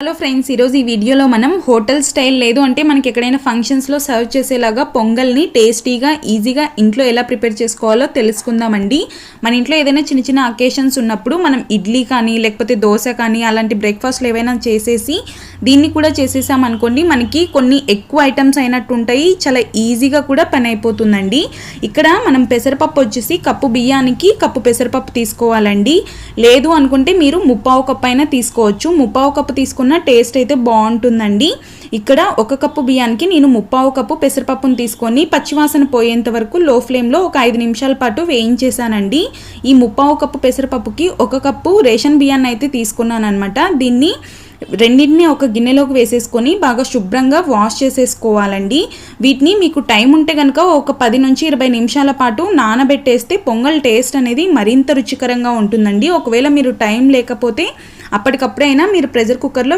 Hello friends, ఈరోజు ఈ వీడియోలో మనం హోటల్ స్టైల్ లేదు అంటే మనకి ఎక్కడైనా ఫంక్షన్స్లో సర్వ్ చేసేలాగా పొంగల్ని టేస్టీగా ఈజీగా ఇంట్లో ఎలా ప్రిపేర్ చేసుకోవాలో తెలుసుకుందామండి. మన ఇంట్లో ఏదైనా చిన్న చిన్న అకేషన్స్ ఉన్నప్పుడు మనం ఇడ్లీ కానీ లేకపోతే దోశ కానీ అలాంటి బ్రేక్ఫాస్ట్లు ఏవైనా చేసేసి దీన్ని కూడా చేసేసామనుకోండి, మనకి కొన్ని ఎక్కువ ఐటమ్స్ అయినట్టు ఉంటాయి, చాలా ఈజీగా కూడా పని అయిపోతుందండి. ఇక్కడ మనం పెసరపప్పు వచ్చేసి కప్పు బియ్యానికి కప్పు పెసరపప్పు తీసుకోవాలండి. లేదు అనుకుంటే మీరు ముప్పావు కప్పు అయినా తీసుకోవచ్చు. ముప్పావు కప్పు తీసుకున్న టేస్ట్ అయితే బాగుంటుందండి. ఇక్కడ ఒక కప్పు బియ్యానికి నేను ముప్పావు కప్పు పెసరపప్పును తీసుకొని పచ్చివాసన పోయేంత వరకు లో ఫ్లేమ్లో ఒక 5 నిమిషాల పాటు వేయించేసానండి. ఈ ముప్పావు కప్పు పెసరపప్పుకి ఒక కప్పు రేషన్ బియ్యాన్ని అయితే తీసుకున్నాను అనమాట. దీన్ని రెండింటిని ఒక గిన్నెలోకి వేసేసుకొని బాగా శుభ్రంగా వాష్ చేసేసుకోవాలండి. వీటిని మీకు టైం ఉంటే కనుక ఒక 10 నుంచి 20 నిమిషాల పాటు నానబెట్టేస్తే పొంగల్ టేస్ట్ అనేది మరింత రుచికరంగా ఉంటుందండి. ఒకవేళ మీరు టైం లేకపోతే అప్పటికప్పుడైనా మీరు ప్రెషర్ కుక్కర్లో